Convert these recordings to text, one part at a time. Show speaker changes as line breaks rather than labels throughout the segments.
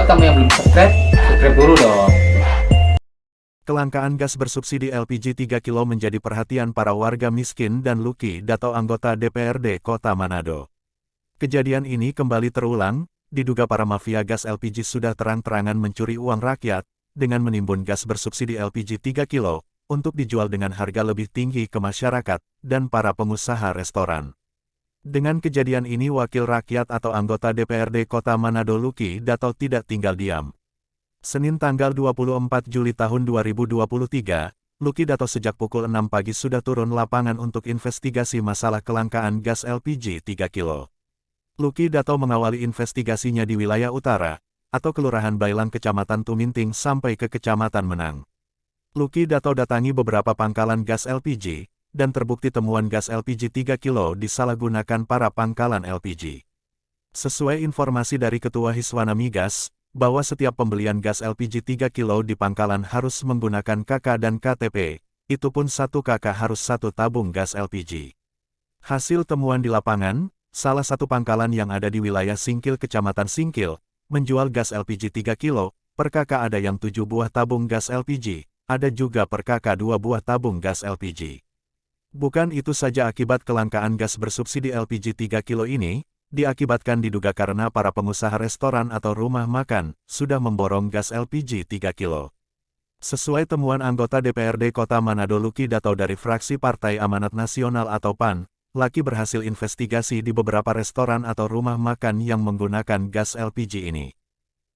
buat kamu yang belum subscribe, subscribe dulu dong.
Kelangkaan gas bersubsidi LPG 3 kilo menjadi perhatian para warga miskin dan Luki Dato anggota DPRD Kota Manado. Kejadian ini kembali terulang, diduga para mafia gas LPG sudah terang-terangan mencuri uang rakyat, dengan menimbun gas bersubsidi LPG 3 kilo, untuk dijual dengan harga lebih tinggi ke masyarakat, dan para pengusaha restoran. Dengan kejadian ini wakil rakyat atau anggota DPRD Kota Manado Luki Dato tidak tinggal diam. Senin tanggal 24 Juli tahun 2023, Luki Dato sejak pukul 6 pagi sudah turun lapangan untuk investigasi masalah kelangkaan gas LPG 3 kilo. Luki Dato mengawali investigasinya di wilayah utara, atau Kelurahan Bailang Kecamatan Tuminting sampai ke Kecamatan Menang. Luki Dato datangi beberapa pangkalan gas LPG, dan terbukti temuan gas LPG 3 kilo disalahgunakan para pangkalan LPG. Sesuai informasi dari Ketua Hiswana Migas, bahwa setiap pembelian gas LPG 3 kilo di pangkalan harus menggunakan KK dan KTP, itu pun satu KK harus satu tabung gas LPG. Hasil temuan di lapangan, salah satu pangkalan yang ada di wilayah Singkil Kecamatan Singkil, menjual gas LPG 3 kilo, per KK ada yang 7 buah tabung gas LPG, ada juga per KK 2 buah tabung gas LPG. Bukan itu saja akibat kelangkaan gas bersubsidi LPG 3 kilo ini, diakibatkan diduga karena para pengusaha restoran atau rumah makan, sudah memborong gas LPG 3 kilo. Sesuai temuan anggota DPRD Kota Manado Luki Dato dari fraksi Partai Amanat Nasional atau PAN, Laki berhasil investigasi di beberapa restoran atau rumah makan yang menggunakan gas LPG ini.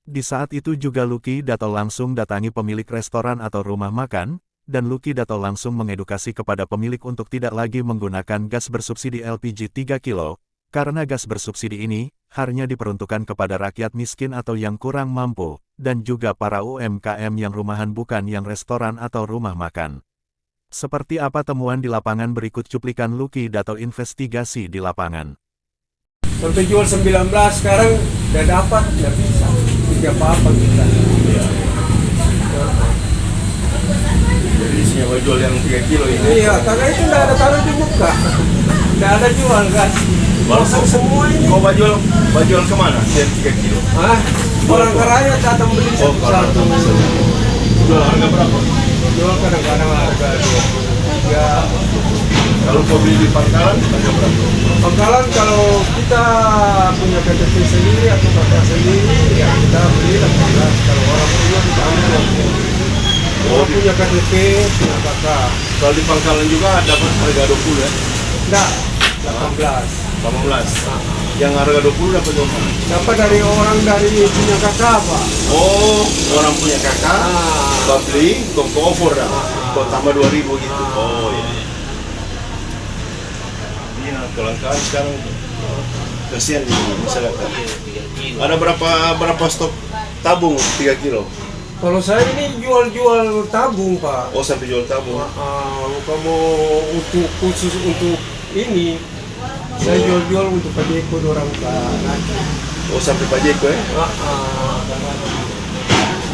Di saat itu juga Luki Dato langsung datangi pemilik restoran atau rumah makan, dan Luki Dato langsung mengedukasi kepada pemilik untuk tidak lagi menggunakan gas bersubsidi LPG 3 kilo, karena gas bersubsidi ini, hanya diperuntukkan kepada rakyat miskin atau yang kurang mampu, dan juga para UMKM yang rumahan bukan yang restoran atau rumah makan. Seperti apa temuan di lapangan berikut cuplikan Luki Dato investigasi di lapangan.
Sampai jual 19, sekarang udah dapat, nggak bisa. Tidak apa-apa kita.
Iya. Jadi siapa jual yang 3 kilo ini?
Iya, karena itu nggak ada taruh di muka. Nggak ada jual gas. Kosong semua ini.
Kau bajual kemana? Yang 3 kilo?
Hah? Orang kaya datang beli satu-satu.
Jual harga berapa?
Jual kadang-kadang harga 23.
Kalau kau beli di pangkalan, harga berapa?
Pangkalan kalau kita punya KTP sendiri atau kakak sendiri, ya kita beli 18. Kalau orang punya kita ambil. Orang punya KTP, punya kakak.
Kalau di pangkalan juga dapat harga 20 ya?
Enggak, 18.
18. Yang harga 20 dapat berapa?
Dapat dari orang dari punya kakak, Pak.
Oh, orang punya kakak, kau beli, kau offer dah. Kau tambah 2000 gitu. Oh iya. Iya, kelangkaan sekarang kasihan di masyarakat. Ada berapa stok tabung 3 kilo?
Kalau saya ini jual-jual tabung, Pak.
Oh, sampai jual tabung.
Kamu untuk khusus untuk ini, saya jual-jual untuk Pajeko orang nanti.
Oh, sampai Pajeko ya?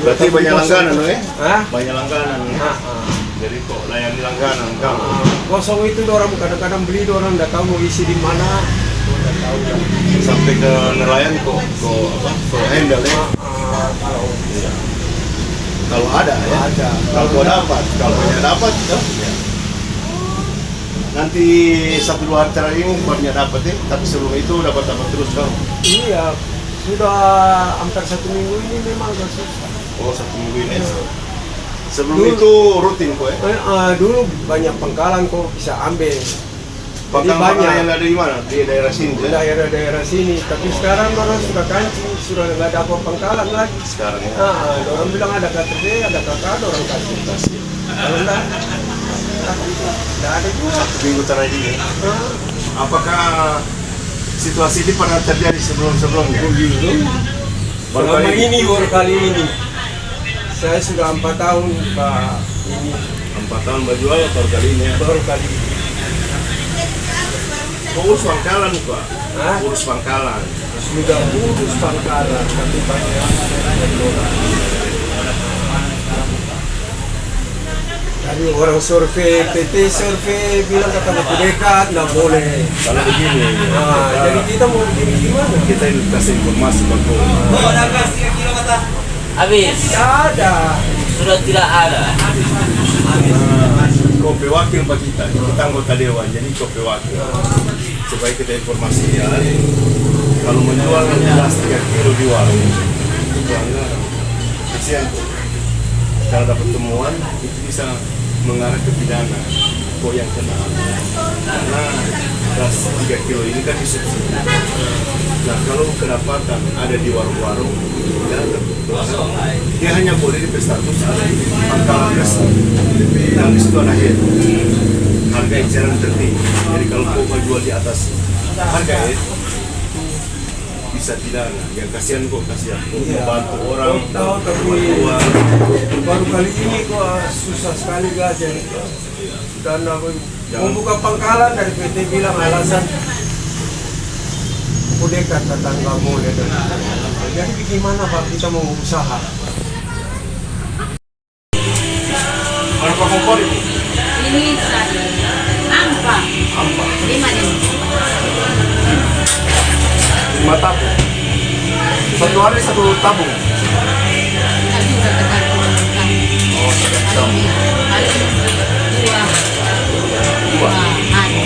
Berarti banyak langganan loh ya? Banyak langganan ya? Jadi kok layani langganan kamu?
Kosong itu orang kadang-kadang beli, orang nggak tahu mau isi di mana. Nggak tahu ya.
Sampai ke nelayan kok handle ya? Kalau ada ya?
Ada.
Kalau kau dapat, kalau banyak dapat ya? Nanti 1-2 hari terakhir ini barunya dapat ya? Tapi sebelum itu dapat terus kau?
Iya, sudah hampir 1 minggu ini memang agak susah.
Oh, 1 minggu ini. Sebelum itu rutin kok ya?
Dulu banyak pangkalan kok bisa ambil.
Pangkalan yang ada di mana? Di daerah sini ya?
Daerah sini, tapi sekarang orang sudah kancing, sudah nggak ada pangkalan lagi.
Sekarang ya?
Orang bilang ada KTP, ada kakak, orang kasih. Kalau enggak ada juga.
1 minggu terakhir ini. Apakah situasi ini pernah terjadi sebelum-sebelumnya?
Baru kali ini. Saya sudah 4 tahun, Pak. Ini
4 tahun berjual baru kali ini ya?
baru kali ini.
Urus pangkalan Pak? Urus pangkalan.
Sudah urus pangkalan, tapi banyak tadi orang survei, PT survei bilang kata mau dekat, nggak boleh.
Kalau begini,
Jadi kita mau begini gimana?
kita kasih informasi bagus.
Ada gas 3 kilo Habis.
Tidak ada.
Sudah tidak ada.
Kopi wakil Pak kita anggota dewan, jadi kopi wakil. Supaya kita informasikan, kalau menjual beras 3 kilo di warung, itu pelanggaran. Kasihan tuh. Kalau dapat temuan, itu bisa mengarah ke pidana. Kok yang kena? Karena beras 3 kilo ini kan disubsidi. Nah, kalau kedapatan ada di warung-warung, dia hanya boleh berstatus pangkalan gas. Dan di situ ada head. Harga eceran tertinggi. Jadi kalau mau jual di atas harga head, bisa pidana. Yang kasihan kok kasihan. Membantu orang,
Tahu tapi
uang.
baru kali ini kok susah sekali gajah. Dan aku mau buka pangkalan dari PT bilang alasan aku dekat tetangga boleh. Jadi bagaimana Pak kita mau usaha?
Berapa kompor itu?
Ini satu. Ampa.
Ampa.
5
tabung. Satu hari satu tabung.
Kita juga tergantung.
Oh, tergantung.
Hari ini dua hari.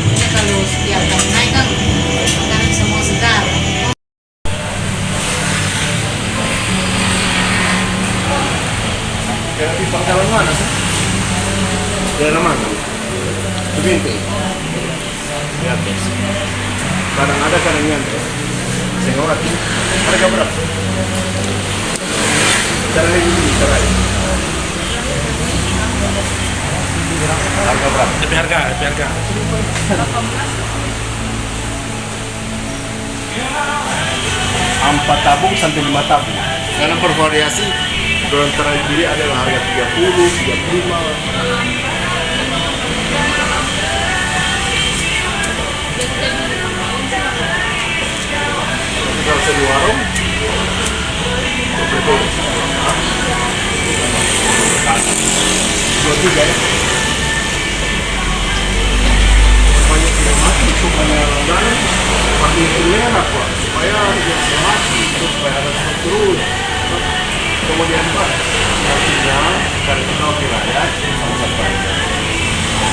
Ini kalau setiap kali naik kan sekarang semua segar.
Yang di pangkalan mana sih? Daerah mana? Binti. Di atas. Kadang ada kadang nyantai. Saya orang ini harga berapa? Cara ini cerai. Harga berapa?
Lebih harga.
Empat tabung sampai 5 tabung. Karena bervariasi. Drone terakhir diri adalah harga 30, 35. Kalau di warung, dua tiga ya. Banyak yang mati, supaya langganan, pakai itu merah Pak, supaya dia sehat, supaya ada stok terus. Kemudian Pak, artinya dari kenal wilayah sangat baik.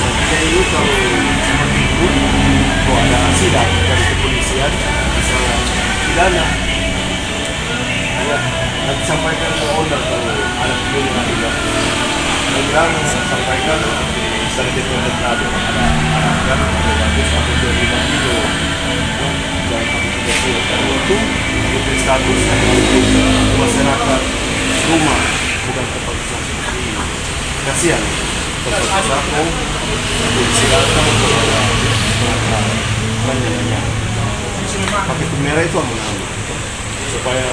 Nantinya ini kalau seperti itu, kalau ada asidak dari kepolisian, bisa pidana. Ya, nanti sampaikan ke owner kalau ada pidana tidak. Saya bilang sampaikan misalnya di Pendetrado ada kan bagus sampai 25 kilo, jangan sampai 3 kilo. Karena itu diberi status untuk masyarakat rumah, bukan tempat usaha seperti ini. Kasihan tempat usaha untuk silakan untuk banyak. Pakai kamera itu aman-aman supaya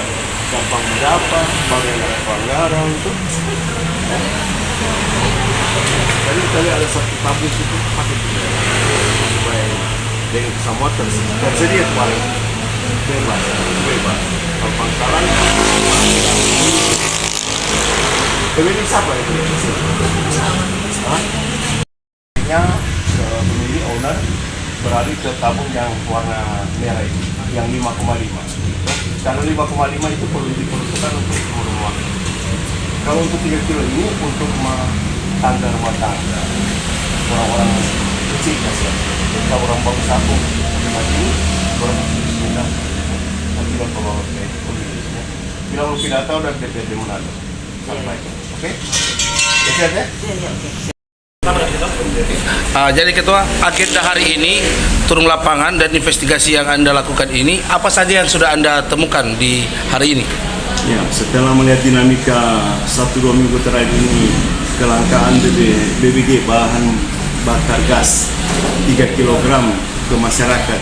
gampang mendapat, bagian dari pelanggaran itu. Jadi kali ada satu tabung itu pakai kamera supaya dengan semua tersedia kemarin bebas. Kalau pangkalan pemilik siapa itu? Pemilik owner beralih ke tabung yang warna merah itu, yang 5,5. Karena 5,5 itu perlu diperuntukkan untuk rumah. Kalau untuk 3 kilo ini untuk tangga rumah tangga, orang-orang kecil kasihan. Kalau orang bagus aku, lagi orang bismillah, nanti kan kalau pemiliknya, bilang lu tidak tahu dan DPRD Manado. Oke? Siap ya?
Jadi Ketua, agenda hari ini turun lapangan dan investigasi yang Anda lakukan ini, apa saja yang sudah Anda temukan di hari ini?
Ya, setelah melihat dinamika 1-2 minggu terakhir ini, kelangkaan BBG bahan bakar gas 3 kg ke masyarakat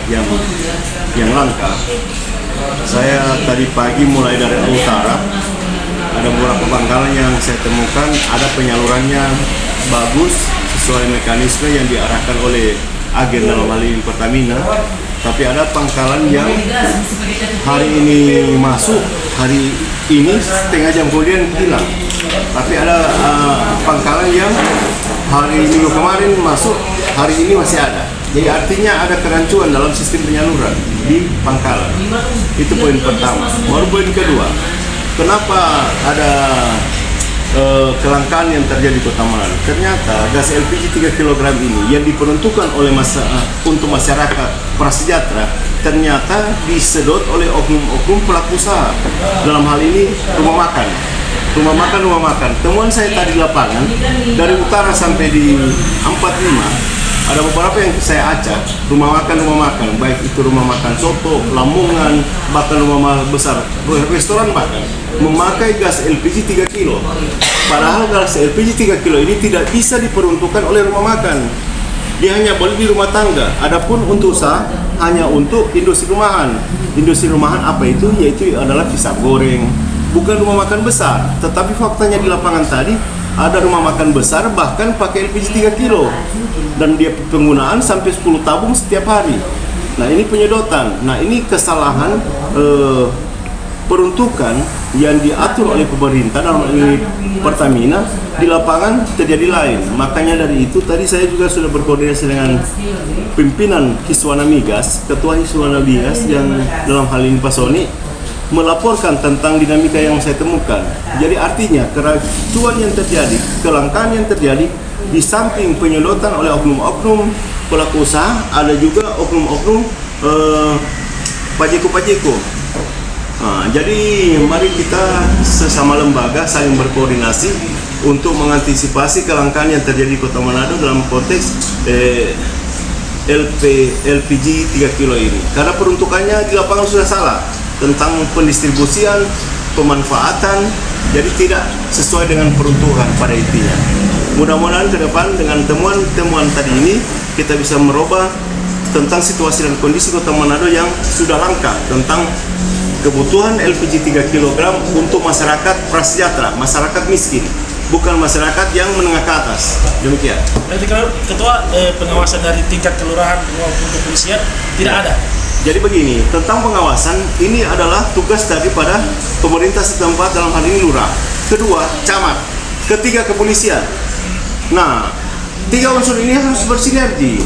yang langka. Saya tadi pagi mulai dari utara, ada beberapa pangkalan yang saya temukan ada penyalurannya bagus sesuai mekanisme yang diarahkan oleh agen dalam hal ini Pertamina. Tapi ada pangkalan yang hari ini masuk, hari ini setengah jam kemudian hilang. Tapi ada pangkalan yang hari minggu kemarin masuk, hari ini masih ada. Jadi artinya ada kerancuan dalam sistem penyaluran di Pangkalan. Itu poin pertama. Baru poin kedua, kenapa ada kelangkaan yang terjadi di Kota Manado? Ternyata gas LPG 3 kg ini yang diperuntukkan oleh untuk masyarakat prasejahtera ternyata disedot oleh oknum-oknum pelaku usaha. Dalam hal ini rumah makan. Temuan saya tadi di lapangan dari utara sampai di 45 ada beberapa yang saya acak rumah makan, baik itu rumah makan soto, Lamongan, bahkan rumah besar, restoran bahkan memakai gas LPG 3 kilo. Padahal gas LPG 3 kilo ini tidak bisa diperuntukkan oleh rumah makan. Dia hanya boleh di rumah tangga. Adapun untuk usaha hanya untuk industri rumahan. Industri rumahan apa itu? Yaitu adalah pisang goreng, bukan rumah makan besar. Tetapi faktanya di lapangan tadi ada rumah makan besar bahkan pakai LPG 3 kilo dan dia penggunaan sampai 10 tabung setiap hari. Nah ini penyedotan. Nah ini kesalahan peruntukan yang diatur oleh pemerintah dalam ini Pertamina, di lapangan terjadi lain. Makanya dari itu tadi saya juga sudah berkoordinasi dengan pimpinan Hiswana Migas, ketua Hiswana Migas yang dalam hal ini Pak Soni, melaporkan tentang dinamika yang saya temukan. Jadi artinya keracuan yang terjadi, kelangkaan yang terjadi, di samping penyedotan oleh oknum-oknum pelaku usaha, ada juga oknum-oknum pajeko-pajeko. Jadi mari kita sesama lembaga saling berkoordinasi untuk mengantisipasi kelangkaan yang terjadi di Kota Manado dalam konteks LPG 3 kilo ini. Karena peruntukannya di lapangan sudah salah tentang pendistribusian, pemanfaatan, jadi tidak sesuai dengan peruntukan pada intinya. Mudah-mudahan ke depan dengan temuan-temuan tadi ini kita bisa merubah tentang situasi dan kondisi Kota Manado yang sudah langka tentang kebutuhan LPG 3 kg untuk masyarakat prasejahtera, masyarakat miskin, bukan masyarakat yang menengah ke atas. Demikian.
Nanti kalau Ketua, pengawasan dari tingkat kelurahan maupun kepolisian tidak ada.
Jadi begini, tentang pengawasan ini adalah tugas daripada pemerintah setempat, dalam hal ini lurah. Kedua, camat. Ketiga, kepolisian. Nah, tiga unsur ini harus bersinergi.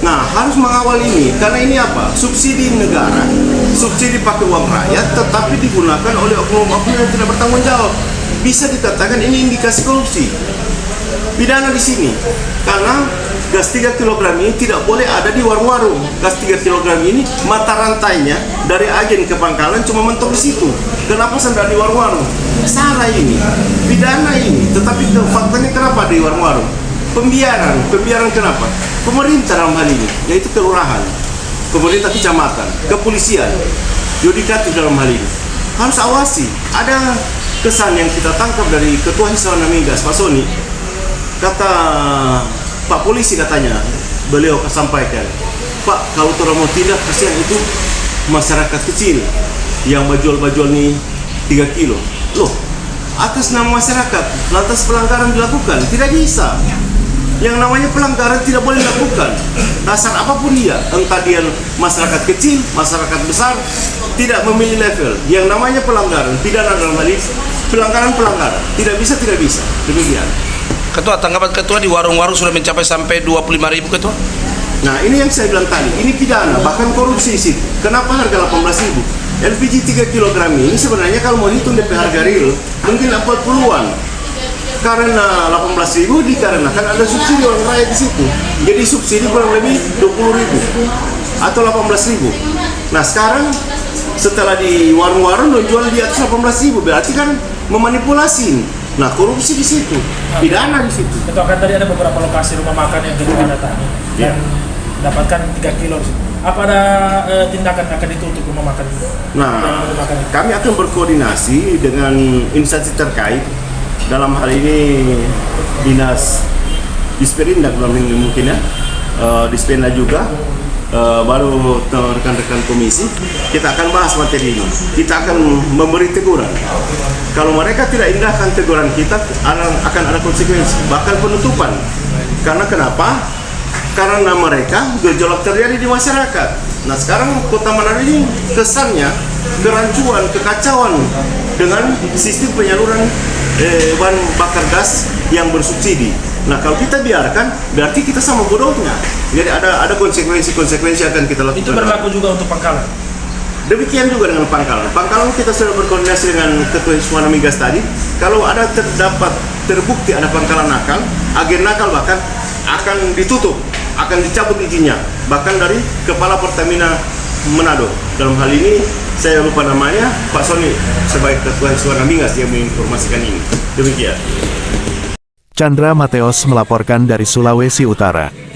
Nah, harus mengawal ini, karena ini apa? Subsidi negara, subsidi pakai uang rakyat, tetapi digunakan oleh oknum-oknum yang tidak bertanggung jawab. Bisa dikatakan ini indikasi korupsi. Pidana di sini, karena gas 3 kg ini tidak boleh ada di warung-warung. Gas 3 kg ini mata rantainya dari agen ke Pangkalan cuma mentok di situ. Kenapa sampai di warung-warung? Salah ini, pidana ini. Tetapi faktanya kenapa di warung-warung? Pembiaran kenapa? Pemerintah dalam hal ini, yaitu kelurahan, pemerintah kecamatan, kepolisian, yudikatif dalam hal ini harus awasi. Ada kesan yang kita tangkap dari Ketua Hiswana Migas, Pak Soni, kata Pak Polisi, katanya beliau sampaikan, Pak, kalau orang mau tindak, kasihan itu masyarakat kecil yang bajol-bajol nih 3 kilo. Loh, atas nama masyarakat, lantas pelanggaran dilakukan? Tidak bisa. Yang namanya pelanggaran tidak boleh dilakukan. Dasar apapun dia, entah dia masyarakat kecil, masyarakat besar, tidak memilih level. Yang namanya pelanggaran, pidana dalam hal ini, pelanggaran. Tidak bisa. Demikian.
Ketua, tanggapan Ketua di warung-warung sudah mencapai sampai 25.000, Ketua?
Nah, ini yang saya bilang tadi, ini pidana, bahkan korupsi sih. Kenapa harga 18.000? LPG 3 kg ini sebenarnya kalau mau hitung DP harga real, mungkin 40-an. Karena 18.000 dikarenakan ada subsidi orang rakyat di situ. Jadi subsidi kurang lebih 20.000 atau 18.000. Nah, sekarang setelah di warung-warung jual di atas 18.000, berarti kan memanipulasi. Nah, korupsi di situ, pidana di situ.
Ketua, kan tadi ada beberapa lokasi rumah makan yang Ketua datangi yang mendapatkan 3 kilo. Apa ada tindakan akan itu untuk rumah makan?
Nah, kami akan berkoordinasi dengan instansi terkait. Dalam hal ini dinas Disperinda mungkin ya, Disperinda juga, baru rekan-rekan komisi, kita akan bahas materi ini. Kita akan memberi teguran. Kalau mereka tidak indahkan teguran kita, akan ada konsekuensi, bahkan penutupan. Karena kenapa? Karena mereka gejolak terjadi di masyarakat. Nah, sekarang Kota Manado ini kesannya kerancuan, kekacauan dengan sistem penyaluran bahan bakar gas yang bersubsidi. Nah kalau kita biarkan, berarti kita sama bodohnya. Jadi ada konsekuensi akan kita lakukan.
Itu berlaku juga untuk Pangkalan.
Demikian juga dengan Pangkalan. Pangkalan kita sudah berkoordinasi dengan Ketua Suara Migas tadi. Kalau ada terbukti ada Pangkalan nakal, agen nakal bahkan akan ditutup, akan dicabut izinnya. Bahkan dari Kepala Pertamina Manado. Dalam hal ini saya lupa namanya, Pak Sony sebagai Ketua Suara Migas yang menginformasikan ini. Demikian.
Chandra Mateos melaporkan dari Sulawesi Utara.